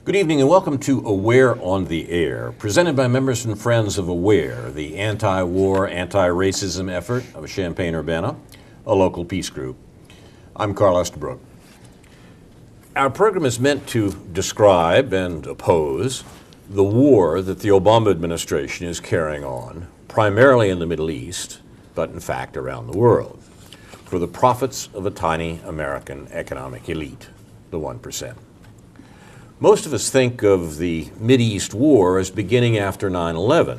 Good evening and welcome to Aware on the Air, presented by members and friends of Aware, the anti-war, anti-racism effort of Champaign-Urbana, a local peace group. I'm Carl Estabrook. Our program is meant to describe and oppose the war that the Obama administration is carrying on, primarily in the Middle East, but in fact around the world, for the profits of a tiny American economic elite, the 1%. Most of us think of the Mideast War as beginning after 9/11,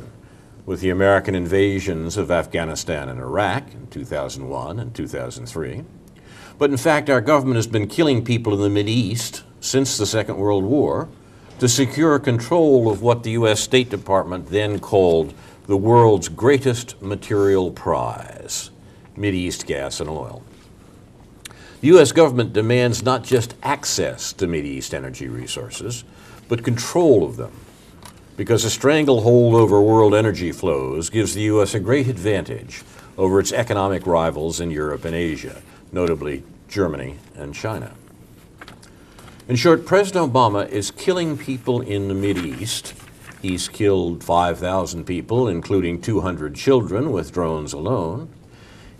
with the American invasions of Afghanistan and Iraq in 2001 and 2003. But in fact, our government has been killing people in the Mideast since the Second World War to secure control of what the U.S. State Department then called the world's greatest material prize, Mideast gas and oil. The U.S. government demands not just access to Mideast energy resources, but control of them, because a stranglehold over world energy flows gives the U.S. a great advantage over its economic rivals in Europe and Asia, notably Germany and China. In short, President Obama is killing people in the Mideast. He's killed 5,000 people, including 200 children with drones alone.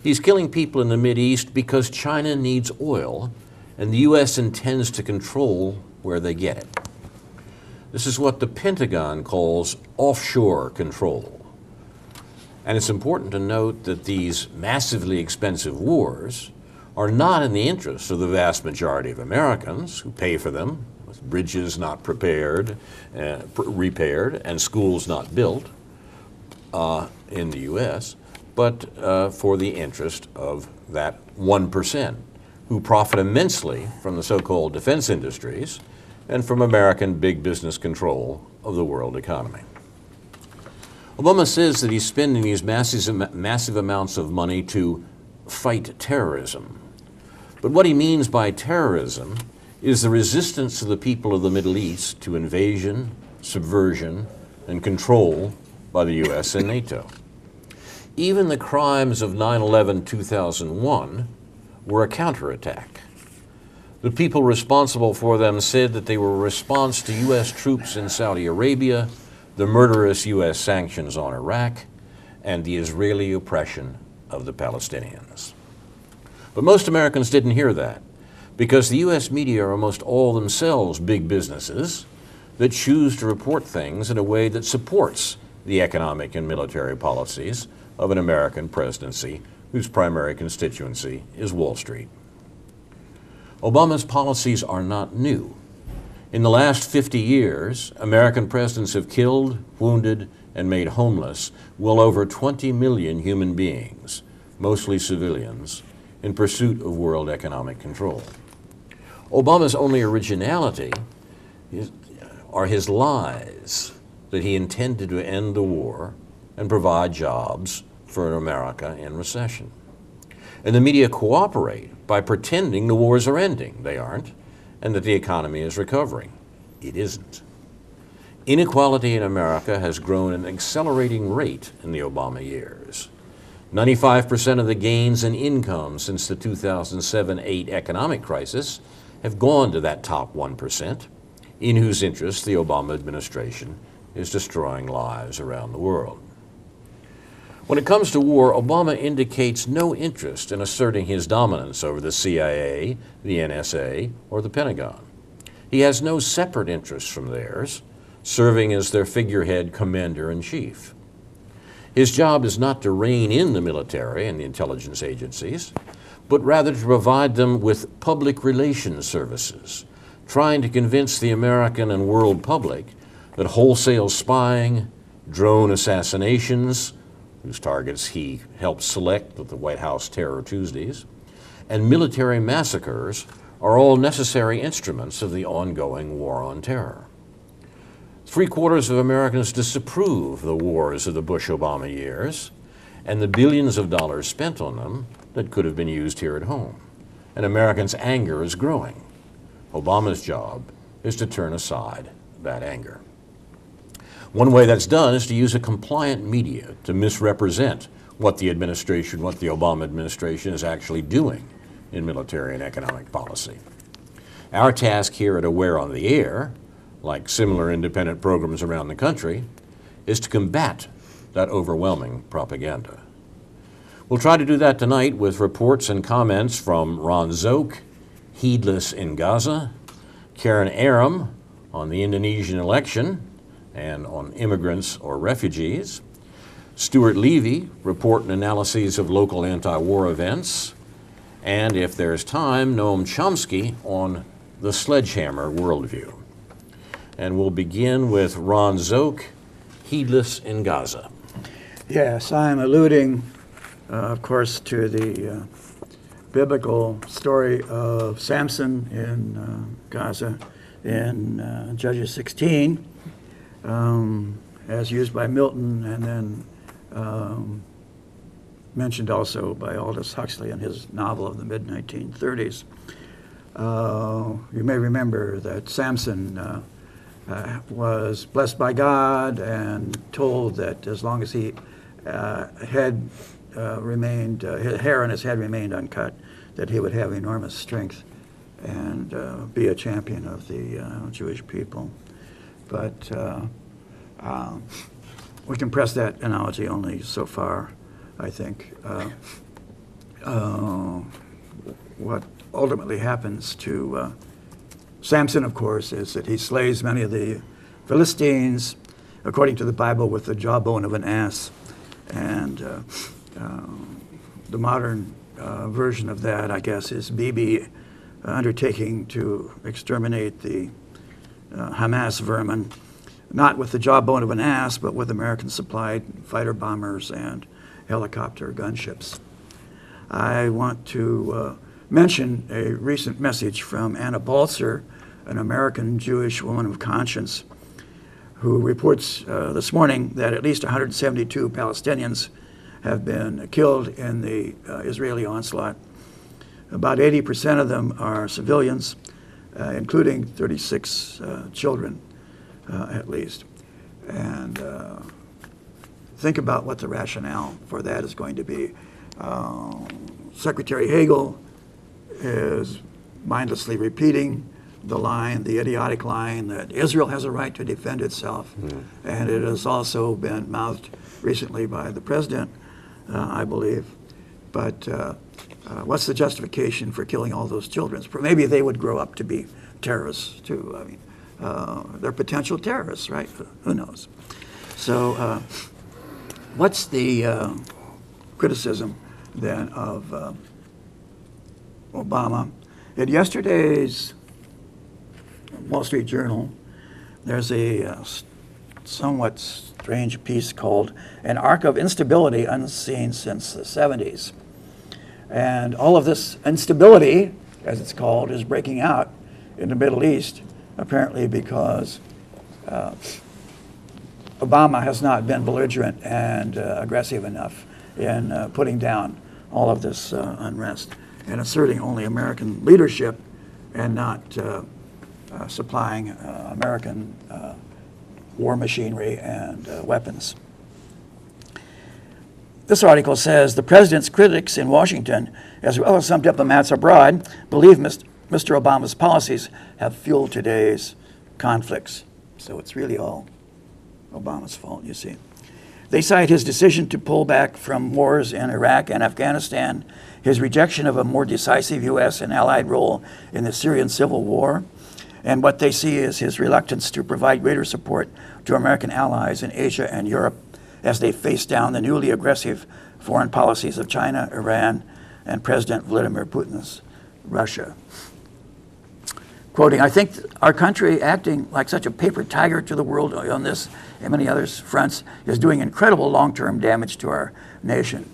He's killing people in the Mideast because China needs oil, and the U.S. intends to control where they get it. This is what the Pentagon calls offshore control. And it's important to note that these massively expensive wars are not in the interest of the vast majority of Americans who pay for them, with bridges not repaired, and schools not built in the U.S., but for the interest of that 1% who profit immensely from the so-called defense industries and from American big business control of the world economy. Obama says that he's spending these massive amounts of money to fight terrorism. But what he means by terrorism is the resistance of the people of the Middle East to invasion, subversion, and control by the U.S. and NATO. Even the crimes of 9/11-2001 were a counterattack. The people responsible for them said that they were a response to U.S. troops in Saudi Arabia, the murderous U.S. sanctions on Iraq, and the Israeli oppression of the Palestinians. But most Americans didn't hear that, because the U.S. media are almost all themselves big businesses that choose to report things in a way that supports the economic and military policies of an American presidency whose primary constituency is Wall Street. Obama's policies are not new. In the last 50 years, American presidents have killed, wounded, and made homeless well over 20 million human beings, mostly civilians, in pursuit of world economic control. Obama's only originality are his lies that he intended to end the war and provide jobs for America in recession. And the media cooperate by pretending the wars are ending. They aren't, and that the economy is recovering. It isn't. Inequality in America has grown at an accelerating rate in the Obama years. 95% of the gains in income since the 2007-8 economic crisis have gone to that top 1%, in whose interest the Obama administration is destroying lives around the world. When it comes to war, Obama indicates no interest in asserting his dominance over the CIA, the NSA, or the Pentagon. He has no separate interests from theirs, serving as their figurehead commander-in-chief. His job is not to rein in the military and the intelligence agencies, but rather to provide them with public relations services, trying to convince the American and world public that wholesale spying, drone assassinations, whose targets he helped select with the White House Terror Tuesdays, and military massacres are all necessary instruments of the ongoing war on terror. 3/4 of Americans disapprove the wars of the Bush-Obama years and the billions of dollars spent on them that could have been used here at home. And Americans' anger is growing. Obama's job is to turn aside that anger. One way that's done is to use a compliant media to misrepresent what the Obama administration is actually doing in military and economic policy. Our task here at Aware on the Air like similar independent programs around the country, is to combat that overwhelming propaganda. We'll try to do that tonight with reports and comments from Ron Zoke, Heedless in Gaza, Karen Aram on the Indonesian election and on immigrants or refugees, Stuart Levy, report and analyses of local anti-war events, and if there's time, Noam Chomsky on the sledgehammer worldview. And we'll begin with Ron Zoke, Heedless in Gaza. Yes, I'm alluding, of course, to the biblical story of Samson in Gaza in Judges 16, as used by Milton and then mentioned also by Aldous Huxley in his novel of the mid-1930s. You may remember that Samson was blessed by God and told that as long as he had remained, his hair on his head remained uncut, that he would have enormous strength and be a champion of the Jewish people. But we can press that analogy only so far, I think. What ultimately happens to Samson, of course, is that he slays many of the Philistines, according to the Bible, with the jawbone of an ass. And the modern version of that, I guess, is Bibi undertaking to exterminate the Hamas vermin, not with the jawbone of an ass, but with American-supplied fighter bombers and helicopter gunships. I want to mention a recent message from Anna Balzer, an American Jewish woman of conscience, who reports this morning that at least 172 Palestinians have been killed in the Israeli onslaught. About 80% of them are civilians, including 36 children, at least. And think about what the rationale for that is going to be. Secretary Hagel is mindlessly repeating the idiotic line that Israel has a right to defend itself. And it has also been mouthed recently by the president, I believe. But what's the justification for killing all those children? Maybe they would grow up to be terrorists too. I mean, they're potential terrorists, right? Who knows? So what's the criticism then of Obama? In yesterday's Wall Street Journal, there's a somewhat strange piece called An Arc of Instability Unseen Since the 70s. And all of this instability, as it's called, is breaking out in the Middle East, apparently because Obama has not been belligerent and aggressive enough in putting down all of this unrest and asserting only American leadership and not supplying American war machinery and weapons. This article says the president's critics in Washington, as well as some diplomats abroad, believe Mr. Obama's policies have fueled today's conflicts. So it's really all Obama's fault, you see. They cite his decision to pull back from wars in Iraq and Afghanistan, his rejection of a more decisive U.S. and allied role in the Syrian civil war, and what they see is his reluctance to provide greater support to American allies in Asia and Europe as they face down the newly aggressive foreign policies of China, Iran, and President Vladimir Putin's Russia. Quoting, I think our country acting like such a paper tiger to the world on this and many other fronts is doing incredible long-term damage to our nation,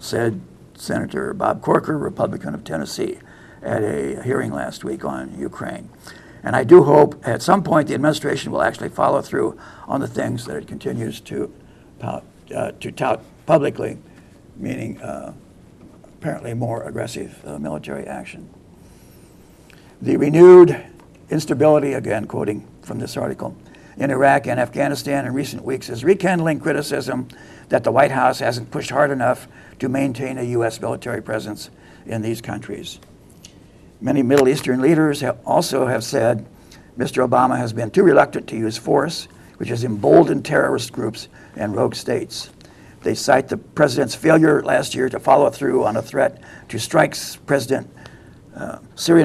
said Senator Bob Corker, Republican of Tennessee, at a hearing last week on Ukraine. And I do hope at some point the administration will actually follow through on the things that it continues to tout publicly, meaning apparently more aggressive military action. The renewed instability, again quoting from this article, in Iraq and Afghanistan in recent weeks is rekindling criticism that the White House hasn't pushed hard enough to maintain a U.S. military presence in these countries. Many Middle Eastern leaders also have said Mr. Obama has been too reluctant to use force, which has emboldened terrorist groups and rogue states. They cite the president's failure last year to follow through on a threat to strike Syrian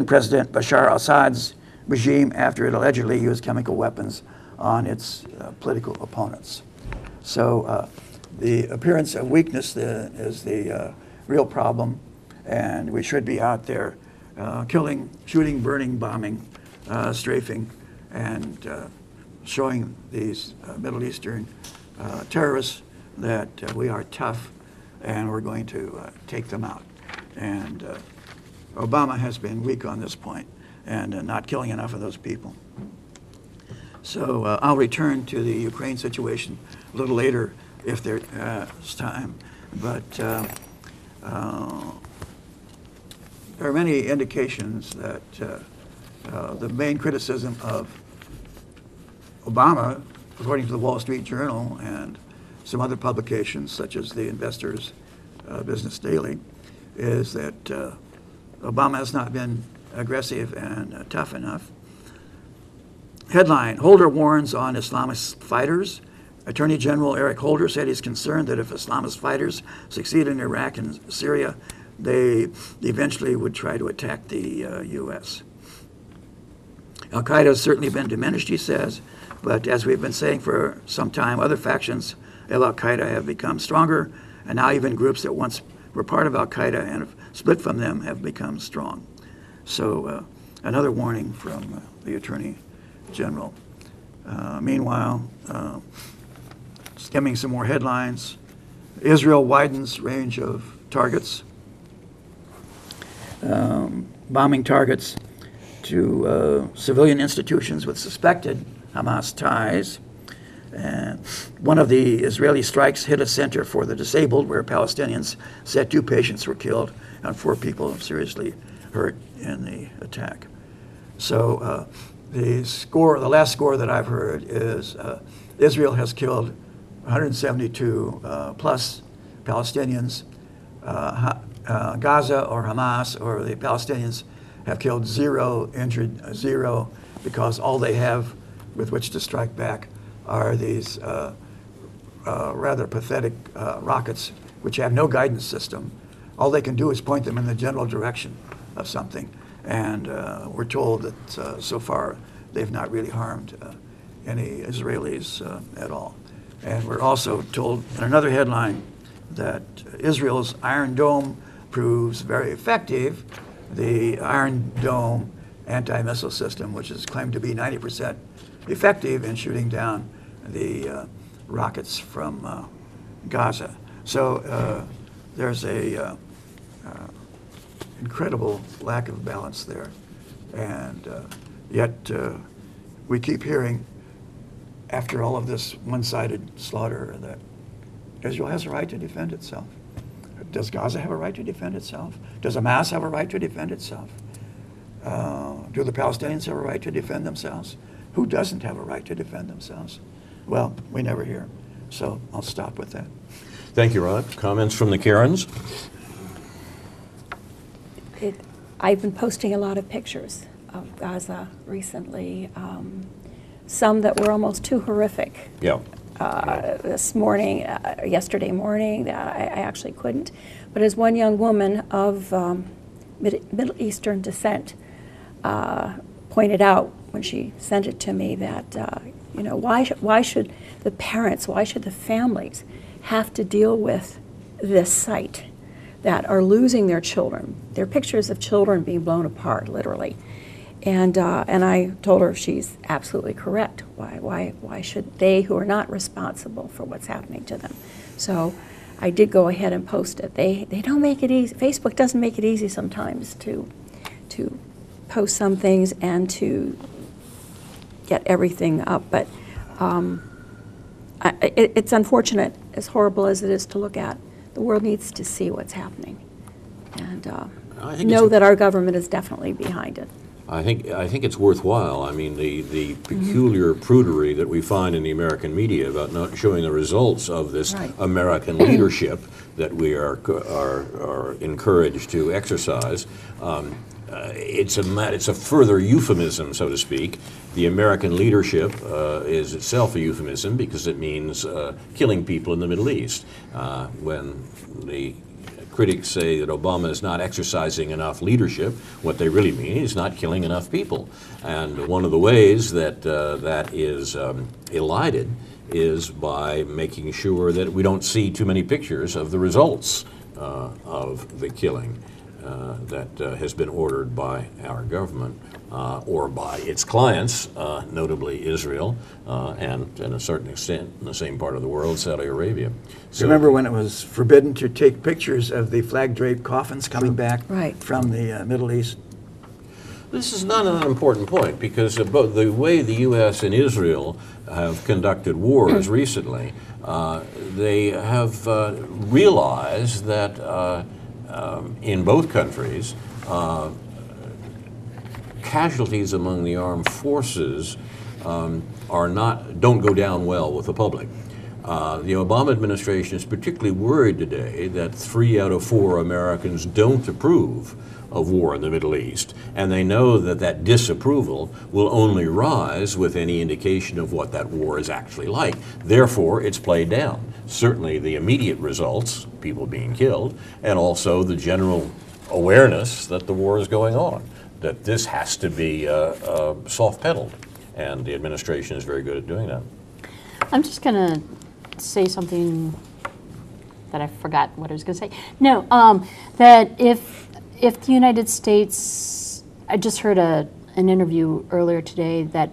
President Bashar al-Assad's regime after it allegedly used chemical weapons on its political opponents. So the appearance of weakness is the real problem, and we should be out there killing, shooting, burning, bombing, strafing, and showing these Middle Eastern terrorists that we are tough and we're going to take them out. And Obama has been weak on this point and not killing enough of those people. So I'll return to the Ukraine situation a little later if there's time. But there are many indications that the main criticism of Obama, according to the Wall Street Journal and some other publications, such as the Investor's Business Daily, is that Obama has not been aggressive and tough enough. Headline, Holder warns on Islamist fighters. Attorney General Eric Holder said he's concerned that if Islamist fighters succeed in Iraq and Syria, they eventually would try to attack the U.S. Al-Qaeda has certainly been diminished, he says, but as we've been saying for some time, other factions of Al-Qaeda have become stronger, and now even groups that once were part of Al-Qaeda and have split from them have become strong. So another warning from the Attorney General. Meanwhile, skimming some more headlines, Israel widens range of targets, bombing targets to civilian institutions with suspected Hamas ties. And one of the Israeli strikes hit a center for the disabled where Palestinians said 2 patients were killed and 4 people seriously hurt in the attack. So the last score that I've heard is Israel has killed 172 plus Palestinians. Gaza or Hamas or the Palestinians have killed 0, injured 0, because all they have with which to strike back are these rather pathetic rockets which have no guidance system. All they can do is point them in the general direction of something. And we're told that so far they've not really harmed any Israelis at all. And we're also told in another headline that Israel's Iron Dome proves very effective. The Iron Dome anti-missile system, which is claimed to be 90% effective in shooting down the rockets from Gaza. So there's a incredible lack of balance there. And yet we keep hearing, after all of this one-sided slaughter, that Israel has a right to defend itself. Does Gaza have a right to defend itself? Does Hamas have a right to defend itself? Do the Palestinians have a right to defend themselves? Who doesn't have a right to defend themselves? Well, we never hear. So I'll stop with that. Thank you, Rod. Comments from the Karens? I've been posting a lot of pictures of Gaza recently, some that were almost too horrific. Yeah. This morning, yesterday morning, that I actually couldn't. But as one young woman of Middle Eastern descent pointed out when she sent it to me, that why should the parents, why should the families have to deal with this sight, that are losing their children? They're pictures of children being blown apart, literally. And I told her she's absolutely correct. Why should they, who are not responsible for what's happening to them? So I did go ahead and post it. They don't make it easy. Facebook doesn't make it easy sometimes to post some things and to get everything up. But it's unfortunate, as horrible as it is to look at. The world needs to see what's happening and know that our government is definitely behind it. I think it's worthwhile. I mean, the peculiar prudery that we find in the American media about not showing the results of this American leadership that we are encouraged to exercise. It's a further euphemism, so to speak, The American leadership is itself a euphemism because it means killing people in the Middle East. When the critics say that Obama is not exercising enough leadership, what they really mean is not killing enough people. And one of the ways that that is elided is by making sure that we don't see too many pictures of the results of the killing that has been ordered by our government or by its clients, notably Israel, and to a certain extent in the same part of the world, Saudi Arabia. So, remember when it was forbidden to take pictures of the flag-draped coffins coming back from the Middle East? this is not an unimportant point because both the way the U.S. and Israel have conducted wars recently, they have realized that in both countries, casualties among the armed forces don't go down well with the public. The Obama administration is particularly worried today that 3 out of 4 Americans don't approve of war in the Middle East, and they know that that disapproval will only rise with any indication of what that war is actually like. Therefore, it's played down. Certainly the immediate results, people being killed, and also the general awareness that the war is going on, that this has to be soft-pedaled, and the administration is very good at doing that. I'm just going to say something that I forgot what I was going to say. No, that if the United States, I just heard an interview earlier today that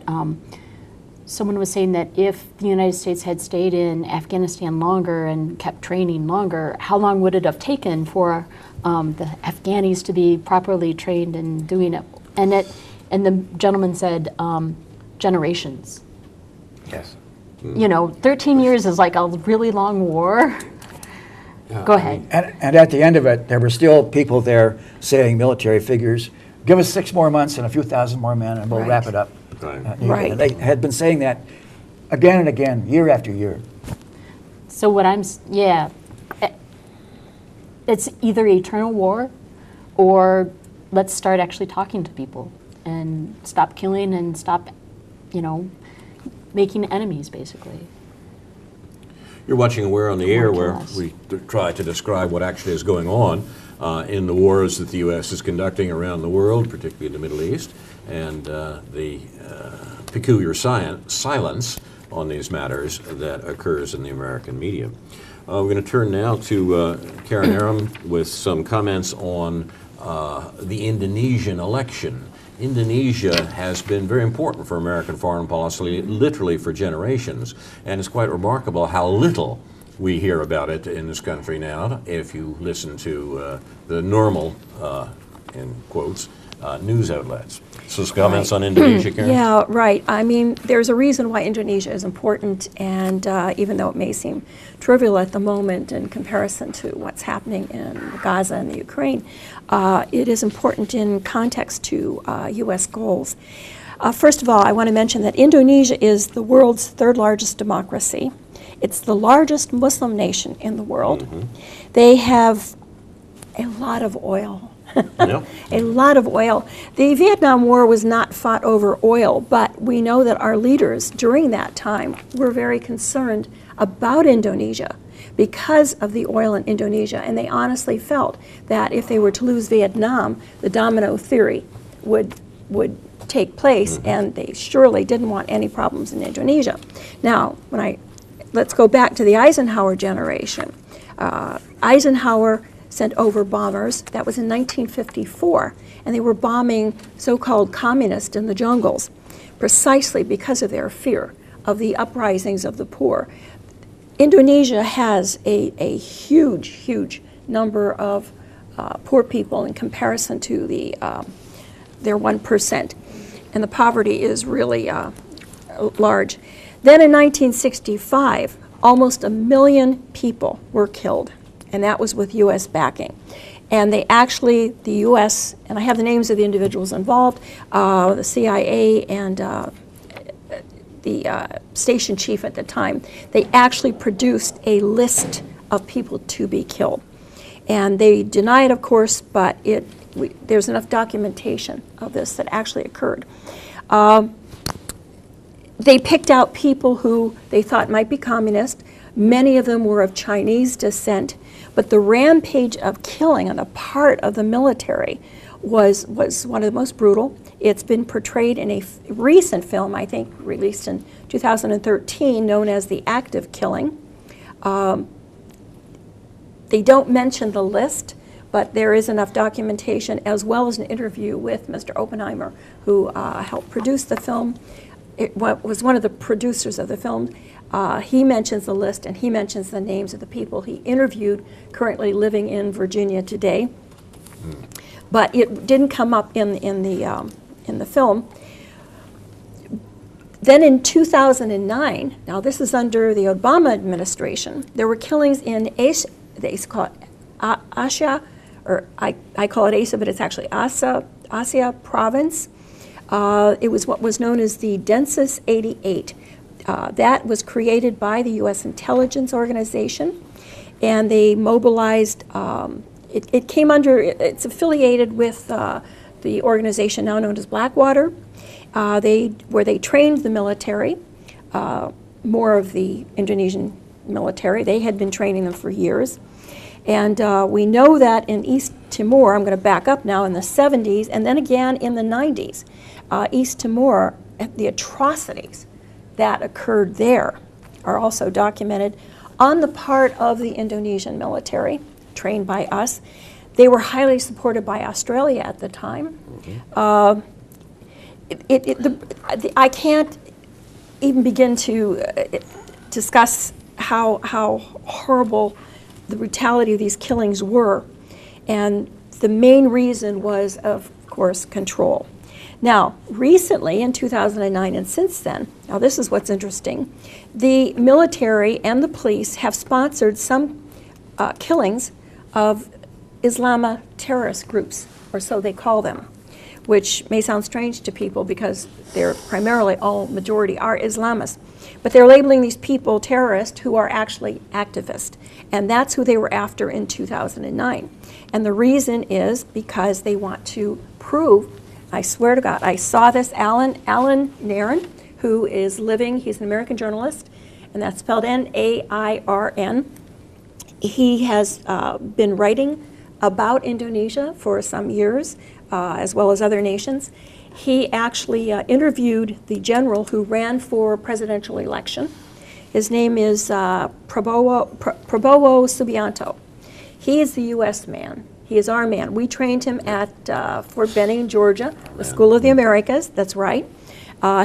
someone was saying that if the United States had stayed in Afghanistan longer and kept training longer, how long would it have taken for the Afghanis to be properly trained and doing it? And the gentleman said generations. Yes. You know, 13 years is like a really long war. Go ahead. And at the end of it, there were still people there saying, military figures, give us 6 more months and a few thousand more men and we'll wrap it up. Right. And they had been saying that again and again, year after year. So what it's either eternal war or let's start actually talking to people and stop killing and stop, making enemies, basically. You're watching Aware on the Air, More or where less. we try to describe what actually is going on in the wars that the U.S. is conducting around the world, particularly in the Middle East, and the peculiar silence on these matters that occurs in the American media. We're going to turn now to Karen Aram with some comments on the Indonesian election. Indonesia has been very important for American foreign policy, literally for generations, and it's quite remarkable how little we hear about it in this country now. If you listen to the normal, in quotes, news outlets. So comments on Indonesia, Karen? Yeah, right. I mean, there's a reason why Indonesia is important, and even though it may seem trivial at the moment in comparison to what's happening in Gaza and the Ukraine, it is important in context to U.S. goals. First of all, I want to mention that Indonesia is the world's 3rd largest democracy. It's the largest Muslim nation in the world. They have a lot of oil. Yep. A lot of oil. The Vietnam War was not fought over oil, but we know that our leaders during that time were very concerned about Indonesia because of the oil in Indonesia, and they honestly felt that if they were to lose Vietnam, the domino theory would take place, and they surely didn't want any problems in Indonesia. Now, let's go back to the Eisenhower generation. Eisenhower sent over bombers. That was in 1954, and they were bombing so-called communists in the jungles, precisely because of their fear of the uprisings of the poor. Indonesia has a huge, huge number of poor people in comparison to their 1%, and the poverty is really large. Then in 1965, almost 1 million people were killed, and that was with U.S. backing. And the U.S., and I have the names of the individuals involved, the CIA and the station chief at the time, they actually produced a list of people to be killed. And they deny it, of course, but there's enough documentation of this that actually occurred. They picked out people who they thought might be communist. Many of them were of Chinese descent, but the rampage of killing on the part of the military was one of the most brutal. It's been portrayed in a recent film, I think, released in 2013, known as The Act of Killing. They don't mention the list, but there is enough documentation, as well as an interview with Mr. Oppenheimer, who helped produce the film. It was one of the producers of the film. He mentions the list, and he mentions the names of the people he interviewed currently living in Virginia today. But it didn't come up in the film. Then in 2009, now this is under the Obama administration, there were killings in Asia, they used to call it Asia, or I call it Asa, but it's actually Asia province. It was what was known as the Census 88. That was created by the U.S. intelligence organization, and they mobilized, it came under, it's affiliated with the organization now known as Blackwater, where they trained the military, more of the Indonesian military. They had been training them for years. And we know that in East Timor, I'm going to back up now, in the 70s, and then again in the 90s, East Timor, the atrocities that occurred there are also documented on the part of the Indonesian military, trained by us. They were highly supported by Australia at the time. I can't even begin to discuss how horrible the brutality of these killings were. And the main reason was, of course, control. Now, recently, in 2009 and since then, now this is what's interesting, the military and the police have sponsored some killings of Islamic terrorist groups, or so they call them, which may sound strange to people because they're primarily, all majority are Islamists. But they're labeling these people terrorists who are actually activists. And that's who they were after in 2009. And the reason is because they want to prove, I swear to God, I saw this, Alan Nairn, who is living, he's an American journalist, and that's spelled Nairn. He has been writing about Indonesia for some years, as well as other nations. He actually interviewed the general who ran for presidential election. His name is Prabowo Subianto. He is the U.S. man. He is our man. We trained him at Fort Benning, Georgia, the School of the Americas, that's right.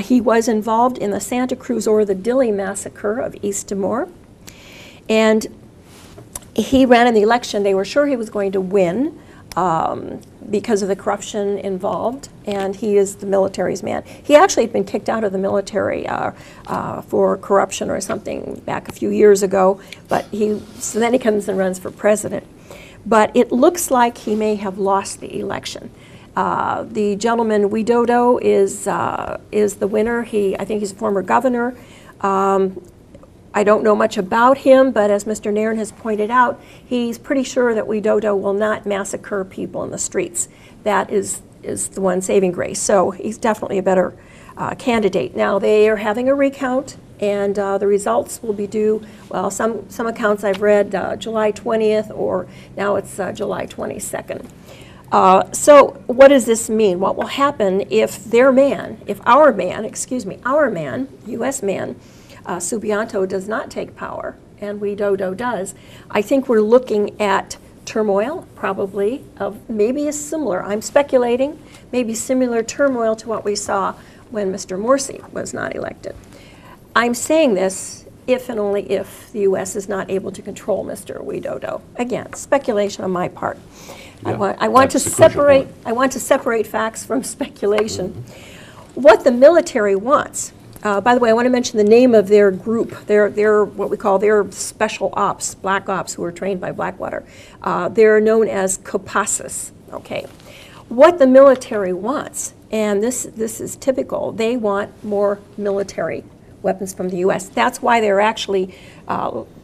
He was involved in the Santa Cruz or the Dili massacre of East Timor. And he ran in the election. They were sure he was going to win because of the corruption involved, and he is the military's man. He actually had been kicked out of the military for corruption or something back a few years ago, but so then he comes and runs for president. But it looks like he may have lost the election. The gentleman, Widodo, is the winner. I think he's a former governor. I don't know much about him, but as Mr. Nairn has pointed out, he's pretty sure that Widodo will not massacre people in the streets. That is the one saving grace. So he's definitely a better candidate. Now, they are having a recount, and the results will be due, well, some accounts I've read, July 20th, or now it's July 22nd. So what does this mean? What will happen if our man, U.S. man, Subianto does not take power, and Widodo does? I think we're looking at turmoil, probably, of maybe a similar, I'm speculating, maybe similar turmoil to what we saw when Mr. Morsi was not elected. I'm saying this if and only if the U.S. is not able to control Mr. Widodo. Again, speculation on my part. Yeah, I want to separate facts from speculation. Mm-hmm. What the military wants. By the way, I want to mention the name of their group. They're what we call their special ops, black ops, who are trained by Blackwater. They're known as Kopassus. Okay, what the military wants, and this is typical. They want more military weapons from the U.S. That's why they're actually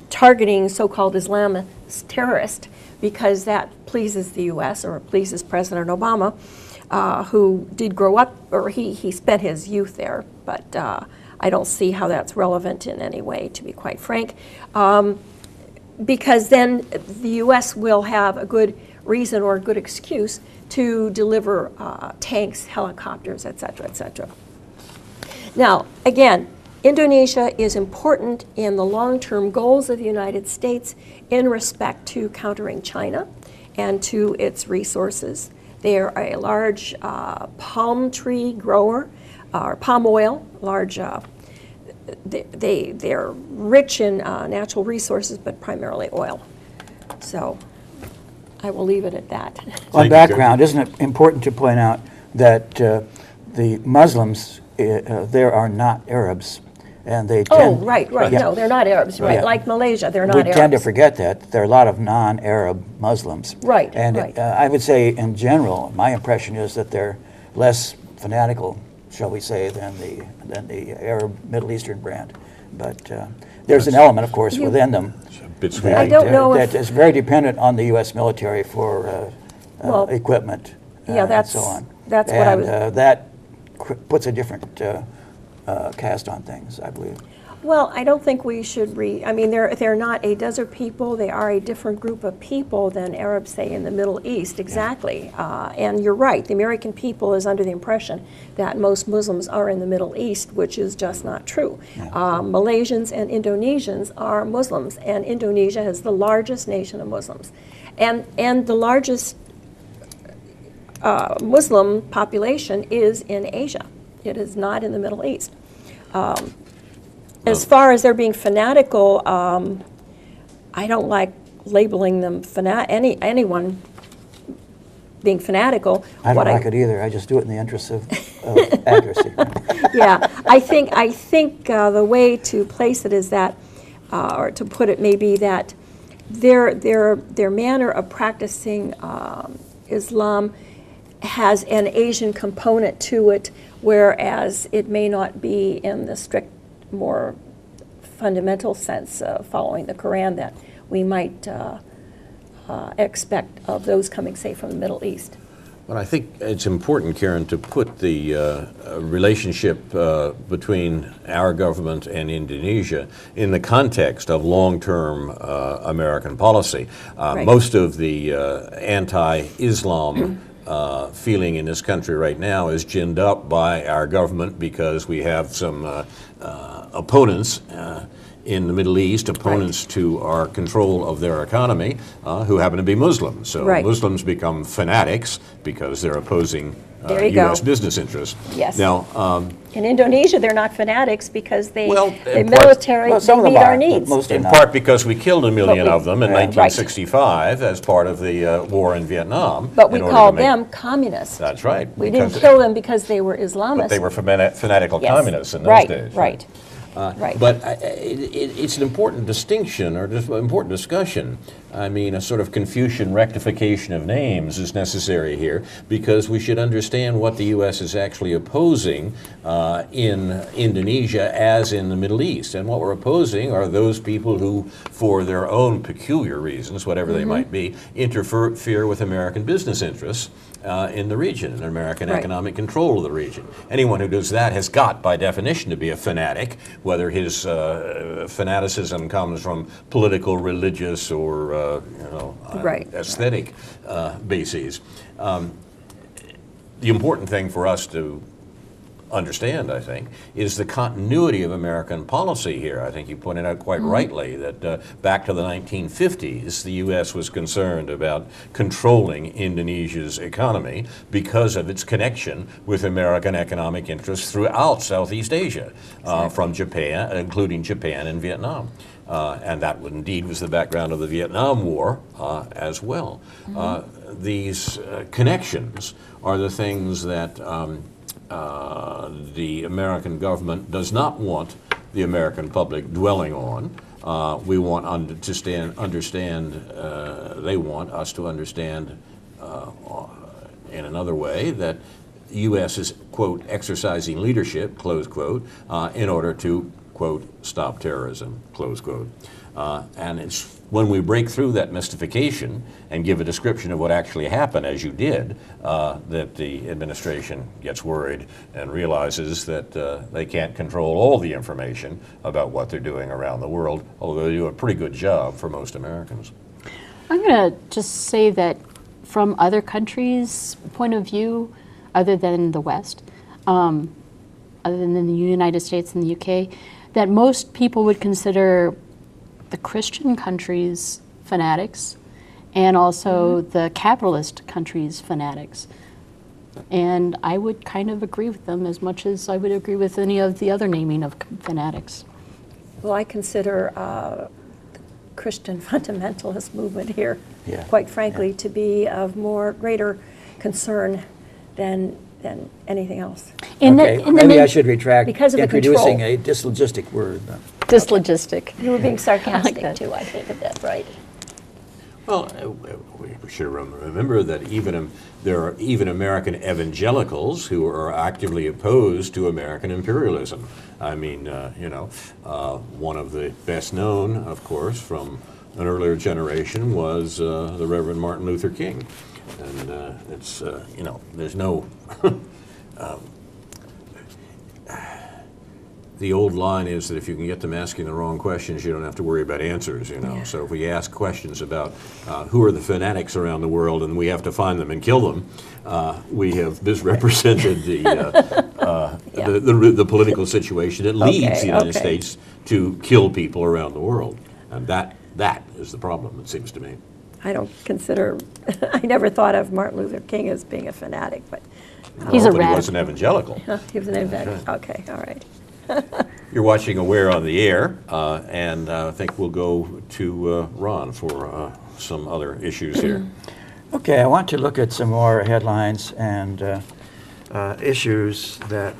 targeting so-called Islamist terrorists, because that pleases the U.S. or pleases President Obama. Who did grow up, or he spent his youth there, but I don't see how that's relevant in any way, to be quite frank, because then the U.S. will have a good reason or a good excuse to deliver tanks, helicopters, et cetera, et cetera. Now, again, Indonesia is important in the long-term goals of the United States in respect to countering China and to its resources. They are a large palm tree grower, or palm oil, large. They're rich in natural resources, but primarily oil. So I will leave it at that. On background, isn't it important to point out that the Muslims there are not Arabs, and they tend, right. Yeah. No, they're not Arabs, right? Yeah. Like Malaysia, they're not we Arabs. tend to forget that there are a lot of non-Arab Muslims. Right, And right. I would say, in general, my impression is that they're less fanatical, shall we say, than the Arab Middle Eastern brand. But there's an element, of course, within them It's a bit sweet. I don't know that if- is very dependent on the U.S. military for Well, equipment. yeah, and that's- so on. that's what I was- that puts a different cast on things, I believe. Well, I don't think we should I mean, they're not a desert people. They are a different group of people than Arabs, say, in the Middle East, exactly. And you're right, the American people is under the impression that most Muslims are in the Middle East, which is just not true. Malaysians and Indonesians are Muslims, and Indonesia is the largest nation of Muslims. And the largest Muslim population is in Asia. It is not in the Middle East. As far as they're being fanatical, I don't like labeling them anyone being fanatical. I don't What like it either. I just do it in the interest of accuracy. Yeah, I think the way to place it is that, or to put it maybe that their manner of practicing Islam has an Asian component to it, whereas it may not be in the strict, more fundamental sense of following the Quran that we might expect of those coming, say, from the Middle East. But I think it's important, Karen, to put the relationship between our government and Indonesia in the context of long-term American policy. Right. Most of the anti-Islam feeling in this country right now is ginned up by our government because we have some opponents in the Middle East, opponents to our control of their economy, who happen to be Muslims. So Right. Muslims become fanatics because they're opposing There you U.S. go. business interests. Yes. Now, In Indonesia, they're not fanatics because the in part- military, Well, some they of them meet are, our but needs. most are in not. part because we killed 1 million But we- of them in Right. 1965 as part of the war in Vietnam. But we in order to called make- them communists. That's right. We didn't because- kill them because they were Islamists. But they were fanatical Yes. communists in those Right, days. right. Right. But it's an important distinction or just an important discussion. I mean, a sort of Confucian rectification of names is necessary here because we should understand what the U.S. is actually opposing in Indonesia as in the Middle East. And what we're opposing are those people who, for their own peculiar reasons, whatever they might be, interfere with American business interests in the region, and American Right. economic control of the region. Anyone who does that has got, by definition, to be a fanatic, whether his fanaticism comes from political, religious, or Right. aesthetic bases. The important thing for us to understand, I think, is the continuity of American policy here. I think you pointed out quite rightly that back to the 1950s, the U.S. was concerned about controlling Indonesia's economy because of its connection with American economic interests throughout Southeast Asia, from Japan, including Japan and Vietnam. And that indeed was the background of the Vietnam War as well. These connections are the things that the American government does not want the American public dwelling on. We want they want us to understand in another way that the U.S. is, quote, exercising leadership, close quote, in order to quote, stop terrorism, close quote. And it's when we break through that mystification and give a description of what actually happened, as you did, that the administration gets worried and realizes that they can't control all the information about what they're doing around the world, although they do a pretty good job for most Americans. I'm going to just say that from other countries' point of view, other than the West, other than the United States and the UK, that most people would consider the Christian countries fanatics and also the capitalist countries fanatics. And I would kind of agree with them as much as I would agree with any of the other naming of fanatics. Well, I consider the Christian fundamentalist movement here, Yeah. quite frankly, to be of greater concern than anything else. Okay, maybe I should retract because of the introducing control. a dyslogistic word. Dyslogistic. You were being sarcastic that. too, I think, of that, right? Well, we should remember that there are even American evangelicals who are actively opposed to American imperialism. I mean, one of the best known, of course, from an earlier generation was the Reverend Martin Luther King. And it's, there's no... The old line is that if you can get them asking the wrong questions, you don't have to worry about answers, Yeah. So if we ask questions about who are the fanatics around the world and we have to find them and kill them, we have misrepresented the political situation that leads the United States to kill people around the world. And that is the problem, it seems to me. I don't consider, I never thought of Martin Luther King as being a fanatic, but He's a But he radical. was an evangelical. he was an evangelical. Okay, all right. You're watching Aware on the Air, and I think we'll go to Ron for some other issues here. Okay, I want to look at some more headlines and issues that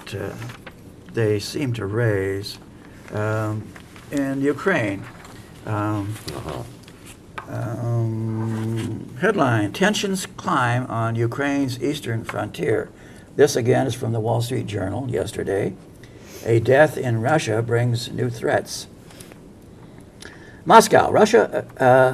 they seem to raise in Ukraine. Headline, tensions climb on Ukraine's eastern frontier. This again is from the Wall Street Journal yesterday. A death in Russia brings new threats. Moscow, Russia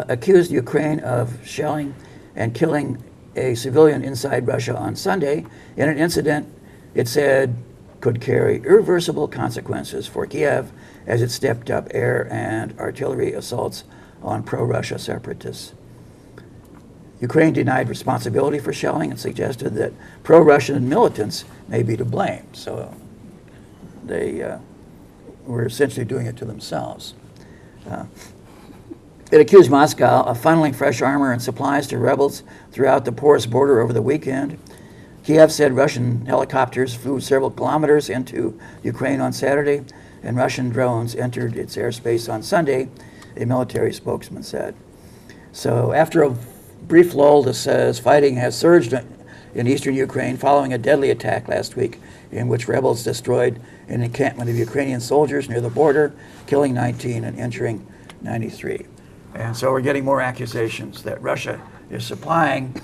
accused Ukraine of shelling and killing a civilian inside Russia on Sunday in an incident it said could carry irreversible consequences for Kiev as it stepped up air and artillery assaults on pro-Russia separatists. Ukraine denied responsibility for shelling and suggested that pro-Russian militants may be to blame. So they were essentially doing it to themselves. It accused Moscow of funneling fresh armor and supplies to rebels throughout the porous border over the weekend. Kiev said Russian helicopters flew several kilometers into Ukraine on Saturday, and Russian drones entered its airspace on Sunday, a military spokesman said. So after a brief lull, this says fighting has surged in eastern Ukraine following a deadly attack last week in which rebels destroyed an encampment of Ukrainian soldiers near the border, killing 19 and injuring 93. And so we're getting more accusations that Russia is supplying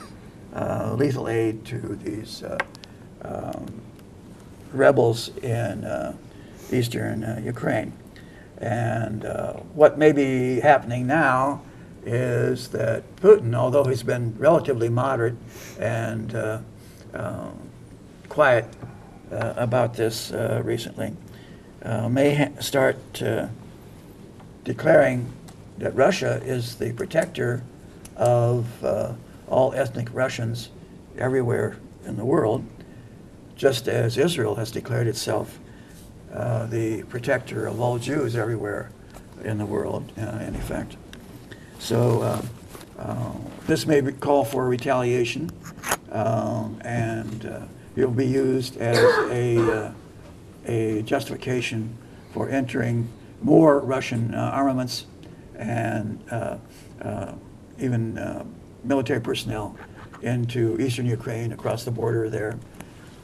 lethal aid to these rebels in eastern Ukraine. And what may be happening now is that Putin, although he's been relatively moderate and quiet about this recently, may start declaring that Russia is the protector of all ethnic Russians everywhere in the world, just as Israel has declared itself the protector of all Jews everywhere in the world, in effect. So this may call for retaliation, and it will be used as a justification for entering more Russian armaments and even military personnel into eastern Ukraine, across the border there.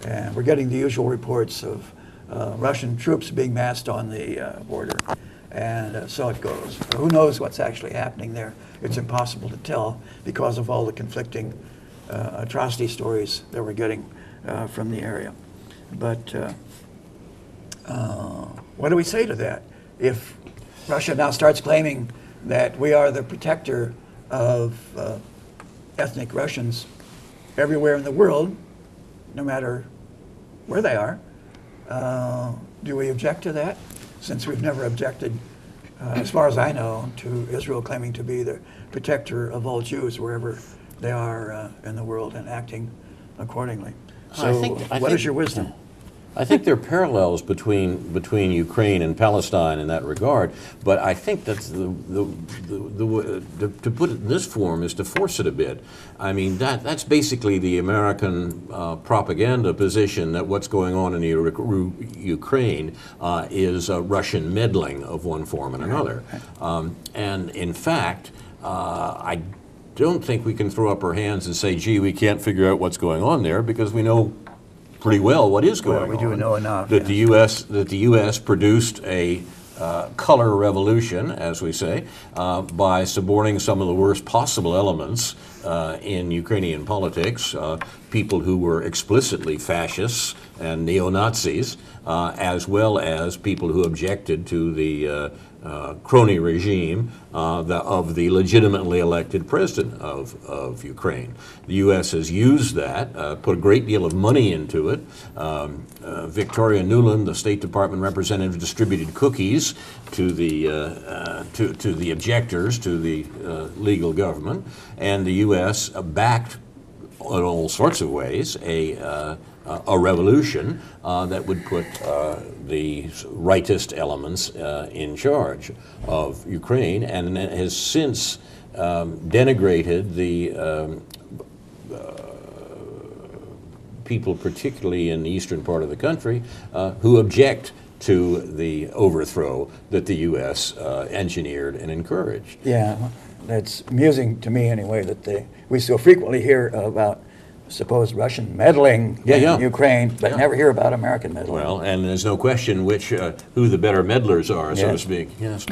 And we're getting the usual reports of Russian troops being massed on the border. And so it goes. Who knows what's actually happening there? It's impossible to tell because of all the conflicting atrocity stories that we're getting from the area. But what do we say to that? if Russia now starts claiming that we are the protector of ethnic Russians everywhere in the world, no matter where they are, do we object to that? Since we've never objected, as far as I know, to Israel claiming to be the protector of all Jews wherever they are in the world and acting accordingly. So what is your wisdom? I think there are parallels between Ukraine and Palestine in that regard, but I think that's to put it in this form is to force it a bit. I mean, that's basically the American propaganda position that what's going on in Ukraine is Russian meddling of one form and another. And in fact, I don't think we can throw up our hands and say, gee, we can't figure out what's going on there, because we know pretty well what is going on. We do know enough. That the U.S. produced a color revolution, as we say, by suborning some of the worst possible elements in Ukrainian politics, people who were explicitly fascists and neo-Nazis, as well as people who objected to the crony regime of the legitimately elected president of Ukraine. The U.S. has used that, put a great deal of money into it. Victoria Nuland, the State Department representative, distributed cookies to the objectors to the legal government, and the U.S. backed in all sorts of ways a revolution that would put the rightist elements in charge of Ukraine, and has since denigrated the people, particularly in the eastern part of the country, who object to the overthrow that the U.S. Engineered and encouraged. Yeah, that's amusing to me anyway that we so frequently hear about supposed Russian meddling in Ukraine, but never hear about American meddling. Well, and there's no question who the better meddlers are, so to speak. Yes.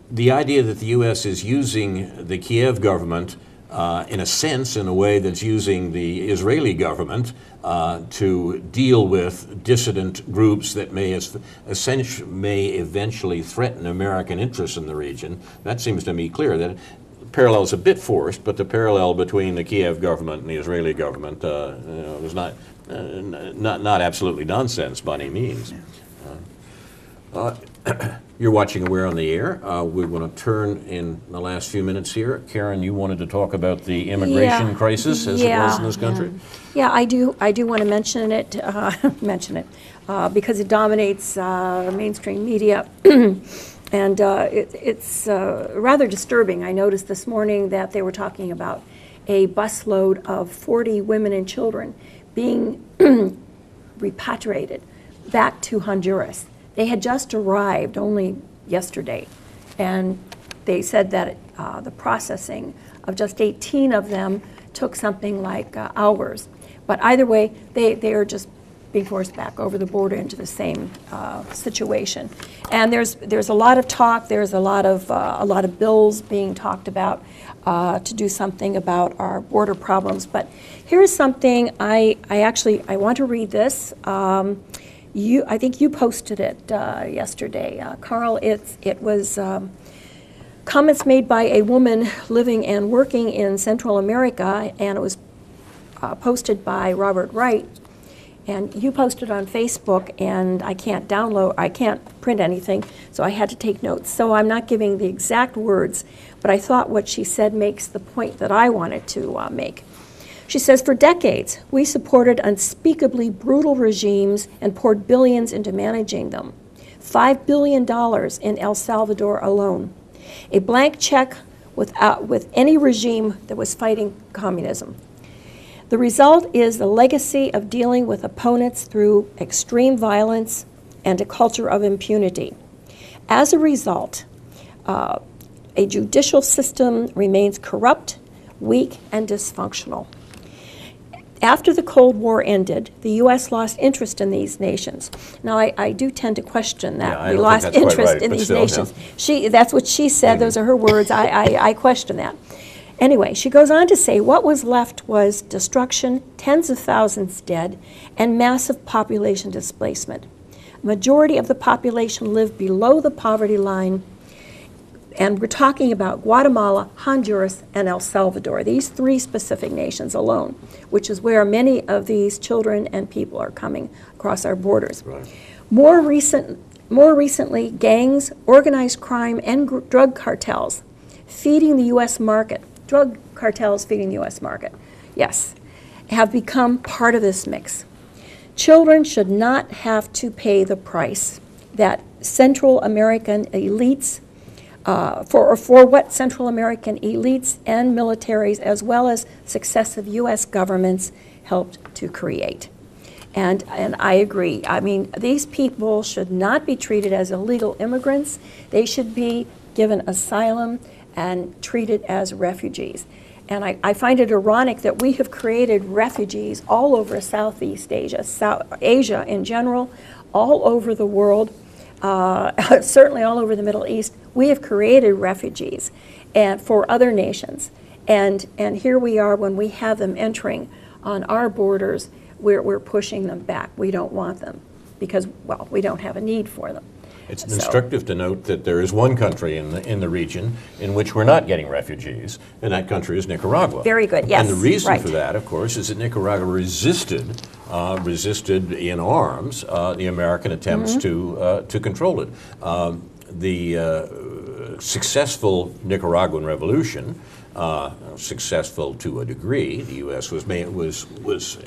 The idea that the U.S. is using the Kiev government in a sense, in a way that's using the Israeli government to deal with dissident groups that may eventually threaten American interests in the region, that seems to me clear. That parallel is a bit forced, but the parallel between the Kiev government and the Israeli government is not absolutely nonsense by any means. You're watching Aware on the Air. We want to turn in the last few minutes here. Karen, you wanted to talk about the immigration crisis as it was in this country? Yeah, I do want to mention it, because it dominates mainstream media. And it's rather disturbing. I noticed this morning that they were talking about a busload of 40 women and children being repatriated back to Honduras. They had just arrived only yesterday, and they said that the processing of just 18 of them took something like hours. But either way, they are just being forced back over the border into the same situation. And there's a lot of talk. There's a lot of bills being talked about to do something about our border problems. But here's something I want to read this. I think you posted it yesterday, Carl. It was comments made by a woman living and working in Central America, and it was posted by Robert Wright. And you posted on Facebook, and I can't print anything, so I had to take notes. So I'm not giving the exact words, but I thought what she said makes the point that I wanted to make. She says, for decades, we supported unspeakably brutal regimes and poured billions into managing them. $5 billion in El Salvador alone. A blank check with any regime that was fighting communism. The result is the legacy of dealing with opponents through extreme violence and a culture of impunity. As a result, a judicial system remains corrupt, weak, and dysfunctional. After the Cold War ended, the U.S. lost interest in these nations. Now, I do tend to question that. Yeah, we lost interest in these still, nations. That's what she said. Those are her words. I question that. Anyway, she goes on to say what was left was destruction, tens of thousands dead, and massive population displacement. majority of the population live below the poverty line. And we're talking about Guatemala, Honduras, and El Salvador, these three specific nations alone, which is where many of these children and people are coming across our borders. Right. More recently, gangs, organized crime, and drug cartels feeding the U.S. market, drug cartels feeding the U.S. market, yes, have become part of this mix. Children should not have to pay the price that Central American elites for what Central American elites and militaries, as well as successive U.S. governments, helped to create. And I agree. I mean, these people should not be treated as illegal immigrants. They should be given asylum and treated as refugees. And I find it ironic that we have created refugees all over Southeast Asia, Asia in general, all over the world, certainly all over the Middle East. We have created refugees and for other nations. And here we are when we have them entering on our borders, we're pushing them back. We don't want them because, well, we don't have a need for them. It's instructive to note that there is one country in the region in which we're not getting refugees, and that country is Nicaragua. Very good, yes. And the reason right. for that, of course, is that Nicaragua resisted in arms the American attempts to control it. The successful Nicaraguan Revolution, successful to a degree. The U.S. was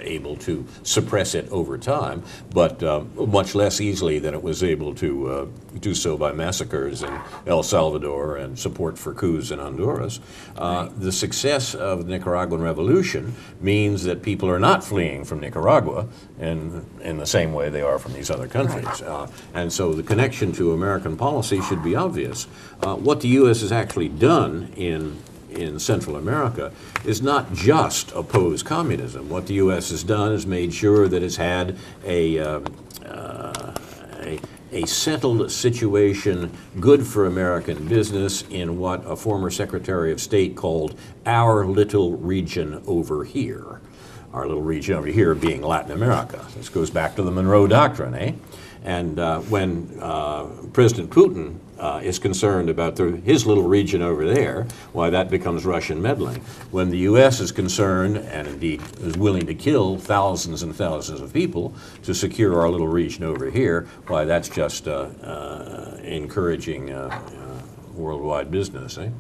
able to suppress it over time, but much less easily than it was able to do so by massacres in El Salvador and support for coups in Honduras. The success of the Nicaraguan Revolution means that people are not fleeing from Nicaragua in the same way they are from these other countries. Right. And so the connection to American policy should be obvious. What the U.S. has actually done in Central America is not just oppose communism. What the U.S. has done is made sure that it's had a settled situation good for American business in what a former Secretary of State called our little region over here. Our little region over here being Latin America. This goes back to the Monroe Doctrine, eh? And when President Putin is concerned about his little region over there, why, that becomes Russian meddling. When the U.S. is concerned, and indeed is willing to kill thousands and thousands of people to secure our little region over here, why, that's just encouraging worldwide business, eh?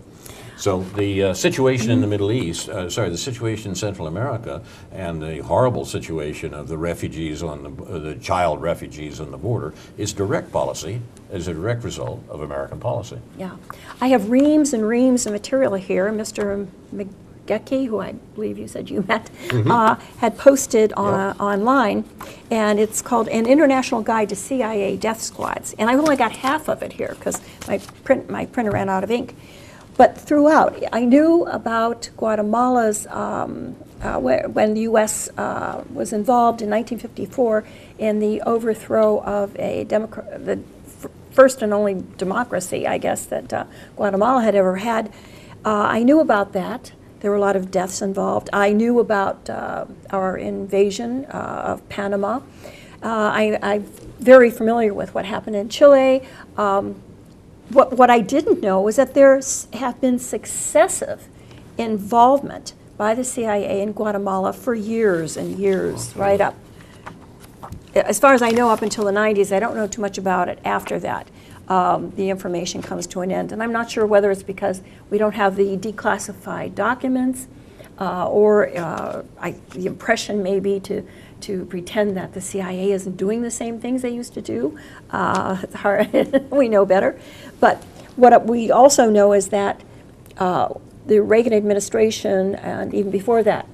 So the situation in the Middle East, the situation in Central America, and the horrible situation of the refugees the child refugees on the border is direct policy, is a direct result of American policy. Yeah. I have reams and reams of material here. Mr. McGecky, who I believe you said you met, had posted online, and it's called An International Guide to CIA Death Squads. And I've only got half of it here because my printer ran out of ink. But throughout, I knew about Guatemala's, when the U.S. Was involved in 1954 in the overthrow of the first and only democracy, I guess, that Guatemala had ever had. I knew about that. There were a lot of deaths involved. I knew about our invasion of Panama. I'm very familiar with what happened in Chile. What I didn't know was that there have been successive involvement by the CIA in Guatemala for years and years, right up. As far as I know, up until the 90s, I don't know too much about it after that. The information comes to an end. And I'm not sure whether it's because we don't have the declassified documents or the impression maybe to pretend that the CIA isn't doing the same things they used to do. It's hard. We know better. But what we also know is that the Reagan administration, and even before that,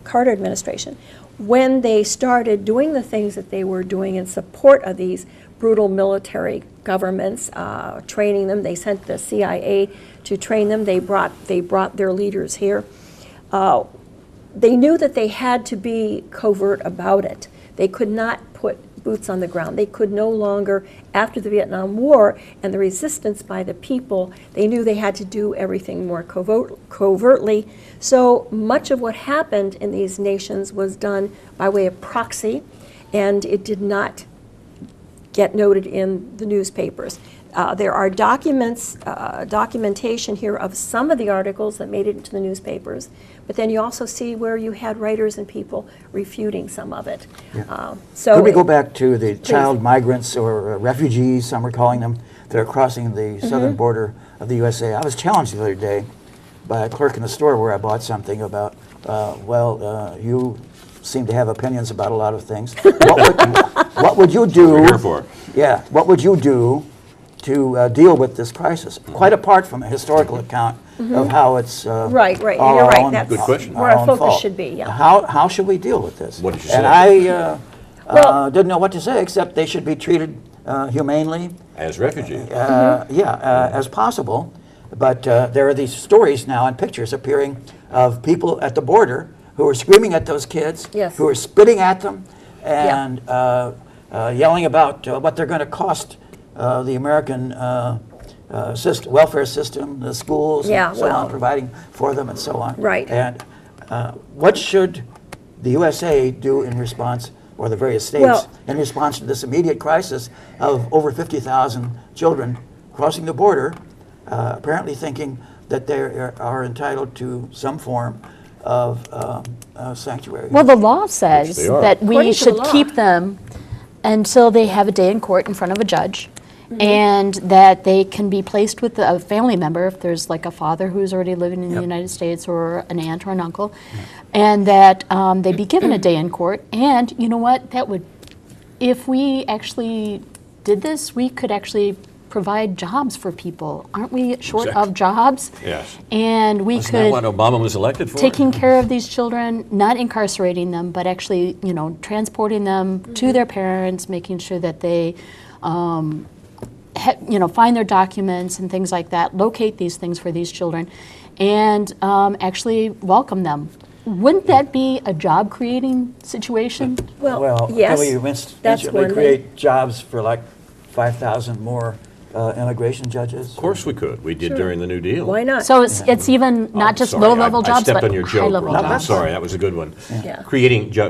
Carter administration, when they started doing the things that they were doing in support of these brutal military governments, training them, they sent the CIA to train them, they brought their leaders here. They knew that they had to be covert about it. They could not put boots on the ground. They could no longer, after the Vietnam War and the resistance by the people, they knew they had to do everything more covertly. So much of what happened in these nations was done by way of proxy, and it did not get noted in the newspapers. There are documentation here of some of the articles that made it into the newspapers, but then you also see where you had writers and people refuting some of it. So Could we go back to the child migrants or refugees, some are calling them, that are crossing the southern border of the USA? I was challenged the other day by a clerk in the store where I bought something about, you seem to have opinions about a lot of things. What would you do? We're here for. Yeah, what would you do to deal with this crisis? Quite apart from a historical account of how it's right, you're our right. own- That's Good question. where our own focus fault. should be. Yeah. How should we deal with this? What did you And say? I Well- didn't know what to say, except they should be treated humanely, As refugees. as possible. But there are these stories now and pictures appearing of people at the border who are screaming at those kids, Yes. who are spitting at them, and yelling about what they're going to cost the American welfare system, the schools, Yeah, and so well. on, providing for them and so on. Right. And what should the USA do in response, or the various states, Well- in response to this immediate crisis of over 50,000 children crossing the border, apparently thinking that they are entitled to some form of sanctuary? Well, the law says they are. that we According to the should law. keep them until they have a day in court in front of a judge, and that they can be placed with a family member if there's like a father who's already living in the United States, or an aunt or an uncle, and that they be given a day in court. And you know what? That would, if we actually did this, we could actually provide jobs for people. Aren't we short Exactly. of jobs? Yes. And we Isn't could that what Obama was elected for? taking care of these children, not incarcerating them, but actually, transporting them to their parents, making sure that they, find their documents and things like that, locate these things for these children, and actually welcome them. Wouldn't that be a job-creating situation? Well, yes, can we that's instantly one create jobs for like 5,000 more immigration judges? Of course we could. We did during the New Deal. Why not? So it's even not just Sorry, low-level I jobs, stepped but on your joke, high-level Ron. I'm jobs. sorry, that was a good one. Yeah.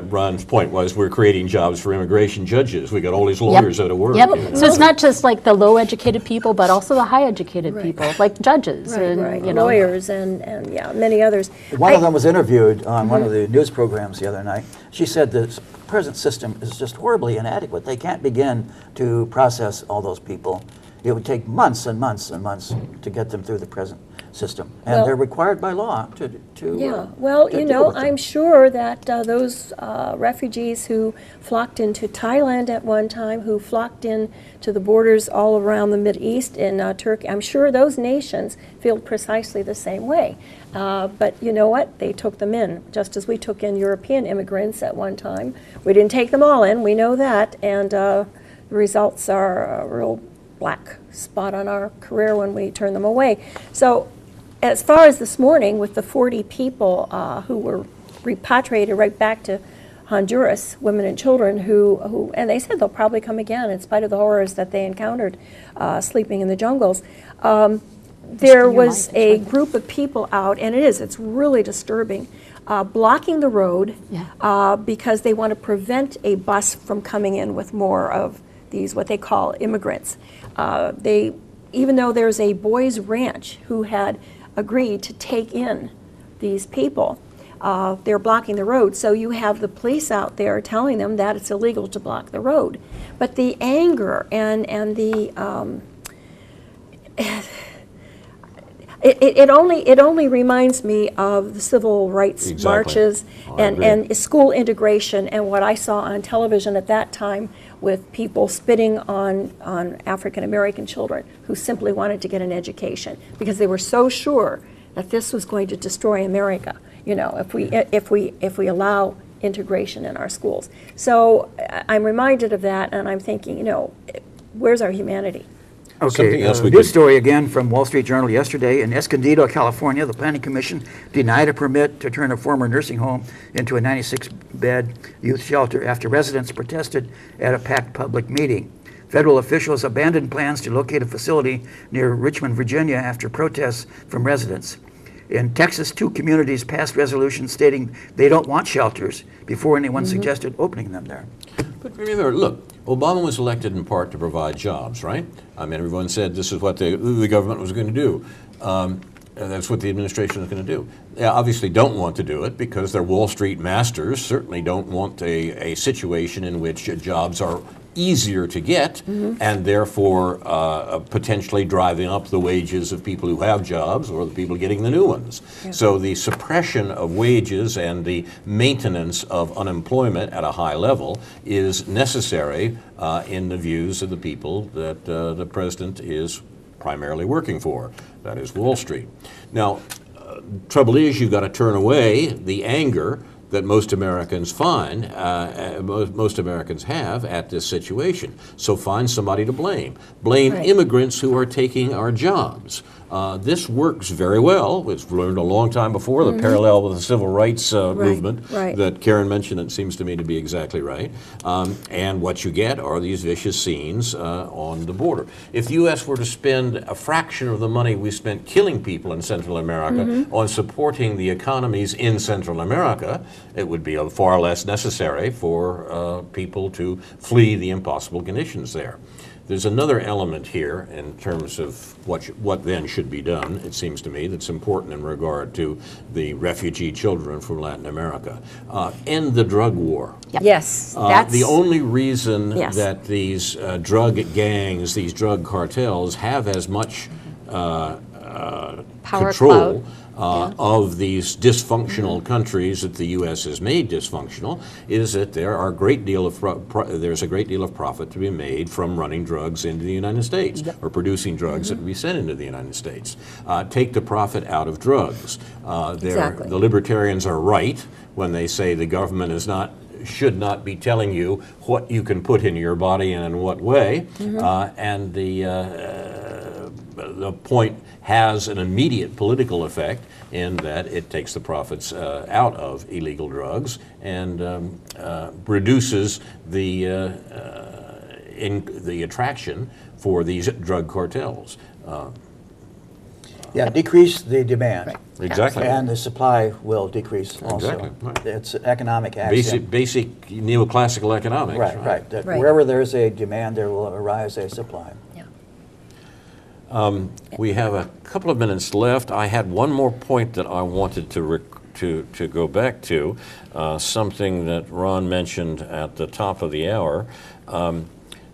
Ron's point was we're creating jobs for immigration judges. We got all these lawyers out of work. Yep. you know. So it's not just like the low-educated people, but also the high-educated people, like judges Right, and right. you know. Lawyers and many others. One of them was interviewed on one of the news programs the other night. She said the present system is just horribly inadequate. They can't begin to process all those people. It would take months and months and months to get them through the present system. And Well- they're required by law to Yeah, well, to deal with them. I'm sure that those refugees who flocked into Thailand at one time, who flocked in to the borders all around the Mideast in Turkey, I'm sure those nations feel precisely the same way. But you know what? They took them in, just as we took in European immigrants at one time. We didn't take them all in, we know that, and the results are a real black spot on our career when we turn them away. So as far as this morning, with the 40 people who were repatriated right back to Honduras, women and children who, and they said they'll probably come again in spite of the horrors that they encountered sleeping in the jungles. There was a group of people out, and it's really disturbing, blocking the road because they want to prevent a bus from coming in with more of these, what they call immigrants. Even though there's a boys' ranch who had agreed to take in these people, they're blocking the road. So you have the police out there telling them that it's illegal to block the road. But the anger and the it only reminds me of the civil rights Exactly. marches I agree. and school integration and what I saw on television at that time with people spitting on African American children who simply wanted to get an education because they were so sure that this was going to destroy America, if we allow integration in our schools. So I'm reminded of that, and I'm thinking, where's our humanity? Something Okay, else we news could- story again from Wall Street Journal yesterday. In Escondido, California, the Planning Commission denied a permit to turn a former nursing home into a 96-bed youth shelter after residents protested at a packed public meeting. Federal officials abandoned plans to locate a facility near Richmond, Virginia after protests from residents. In Texas, 2 communities passed resolutions stating they don't want shelters before anyone suggested opening them there. But remember, look, Obama was elected in part to provide jobs, right? I mean, everyone said this is what the government was going to do. That's what the administration is going to do. They obviously don't want to do it because their Wall Street masters certainly don't want a situation in which jobs are easier to get and therefore potentially driving up the wages of people who have jobs or the people getting the new ones. Yeah. So the suppression of wages and the maintenance of unemployment at a high level is necessary in the views of the people that the president is primarily working for. That is Wall Street. Now, trouble is you've got to turn away the anger that most Americans find, most Americans have at this situation. So find somebody to blame. Blame immigrants who are taking our jobs. This works very well. It's learned a long time before, the parallel with the civil rights movement that Karen mentioned. It seems to me to be exactly right. And what you get are these vicious scenes on the border. If the U.S. were to spend a fraction of the money we spent killing people in Central America on supporting the economies in Central America, it would be far less necessary for people to flee the impossible conditions there. There's another element here in terms of what then should be done, it seems to me, that's important in regard to the refugee children from Latin America. End the drug war. Yep. Yes. That's the only reason that these drug gangs, these drug cartels have as much power, control of these dysfunctional countries that the U.S. has made dysfunctional is that there's a great deal of profit to be made from running drugs into the United States or producing drugs that will be sent into the United States. Take the profit out of drugs. The libertarians are right when they say the government should not be telling you what you can put into your body and in what way, and the point has an immediate political effect in that it takes the profits out of illegal drugs and reduces the attraction for these drug cartels. Decrease the demand. Exactly. And the supply will decrease also. Exactly. Right. It's economic axiom. Basic neoclassical economics. Right. That wherever there's a demand, there will arise a supply. We have a couple of minutes left. I had one more point that I wanted to go back to, something that Ron mentioned at the top of the hour.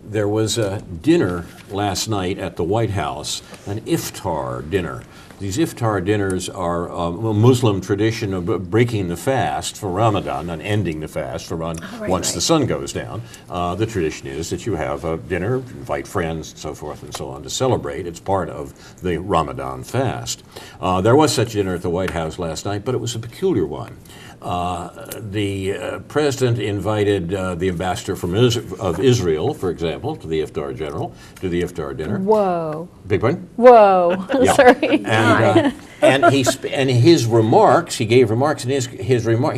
There was a dinner last night at the White House, an iftar dinner. These iftar dinners are a Muslim tradition of breaking the fast for Ramadan and ending the fast for once the sun goes down. The tradition is that you have a dinner, invite friends, and so forth and so on to celebrate. It's part of the Ramadan fast. There was such a dinner at the White House last night, but it was a peculiar one. The president invited the ambassador of Israel, for example, to the iftar dinner. Whoa. Big pardon? Whoa. Sorry. And his remarks, he gave remarks, and he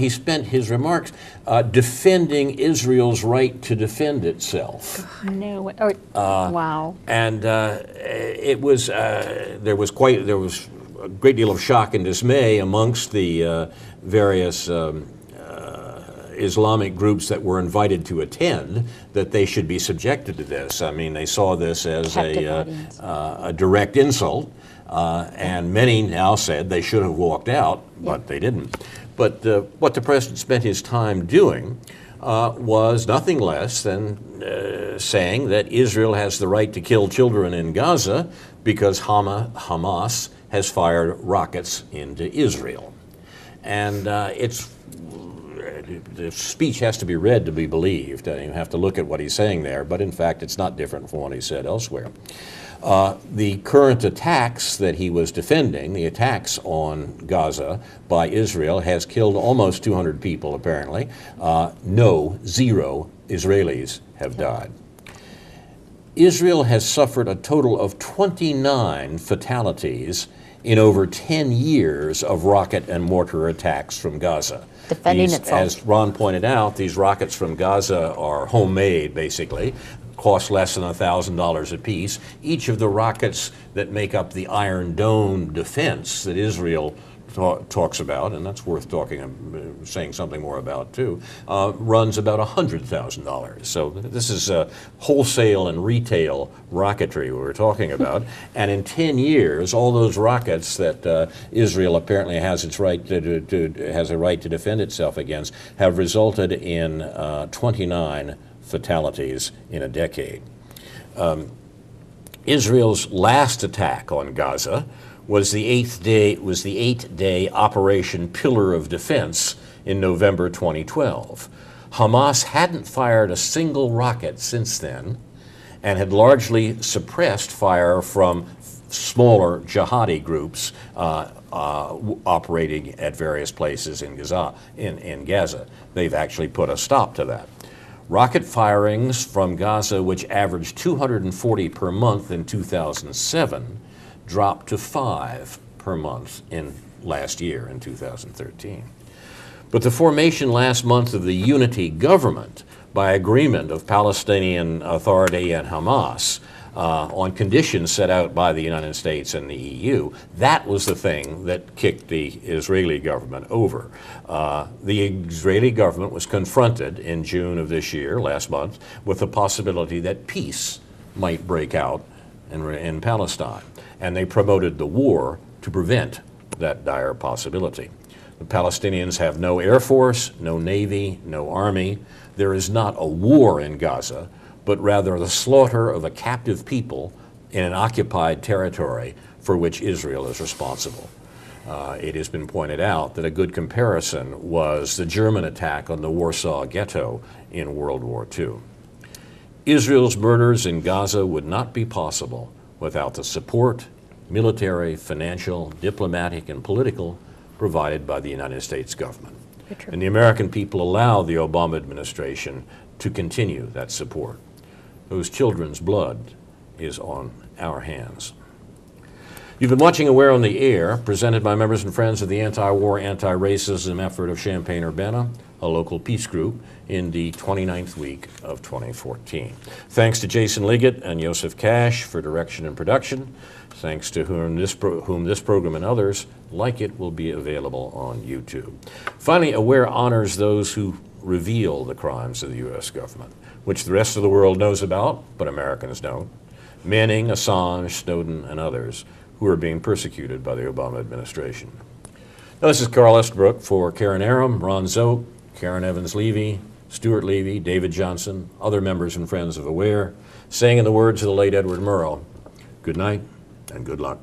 spent his remarks defending Israel's right to defend itself. No way. Wow. And it was there was a great deal of shock and dismay amongst the various Islamic groups that were invited to attend that they should be subjected to this. I mean, they saw this as a direct insult, and many now said they should have walked out, but they didn't. But what the president spent his time doing was nothing less than saying that Israel has the right to kill children in Gaza because Hamas has fired rockets into Israel. And the speech has to be read to be believed. You have to look at what he's saying there, but in fact it's not different from what he said elsewhere. The current attacks that he was defending, the attacks on Gaza by Israel, has killed almost 200 people apparently. Zero Israelis have died. Israel has suffered a total of 29 fatalities in over 10 years of rocket and mortar attacks from Gaza. Defending itself. As Ron pointed out, these rockets from Gaza are homemade, basically, cost less than $1,000 apiece. Each of the rockets that make up the Iron Dome defense that Israel talks about, and that's worth saying something more about too, runs about $100,000. So this is wholesale and retail rocketry we're talking about. And in 10 years, all those rockets that Israel apparently has a right to defend itself against have resulted in 29 fatalities in a decade. Israel's last attack on Gaza was the eight-day Operation Pillar of Defense in November 2012. Hamas hadn't fired a single rocket since then and had largely suppressed fire from smaller jihadi groups operating at various places in Gaza. They've actually put a stop to that. Rocket firings from Gaza, which averaged 240 per month in 2007, dropped to 5 per month in last year, in 2013. But the formation last month of the unity government by agreement of Palestinian Authority and Hamas on conditions set out by the United States and the EU, that was the thing that kicked the Israeli government over. The Israeli government was confronted in June of this year, last month, with the possibility that peace might break out in Palestine. And they promoted the war to prevent that dire possibility. The Palestinians have no air force, no navy, no army. There is not a war in Gaza, but rather the slaughter of a captive people in an occupied territory for which Israel is responsible. It has been pointed out that a good comparison was the German attack on the Warsaw Ghetto in World War II. Israel's murders in Gaza would not be possible without the support, military, financial, diplomatic, and political, provided by the United States government. And the American people allow the Obama administration to continue that support. Those children's blood is on our hands. You've been watching Aware on the Air, presented by members and friends of the anti-war, anti-racism effort of Champaign-Urbana, a local peace group, in the 29th week of 2014. Thanks to Jason Liggett and Joseph Cash for direction and production. Thanks to whom this program and others like it will be available on YouTube. Finally, Aware honors those who reveal the crimes of the U.S. government, which the rest of the world knows about, but Americans don't. Manning, Assange, Snowden, and others who are being persecuted by the Obama administration. Now, this is Carl Estabrook for Karen Aram, Ron Zoke, Karen Evans-Levy, Stuart Levy, David Johnson, other members and friends of Aware, saying in the words of the late Edward Murrow, good night and good luck.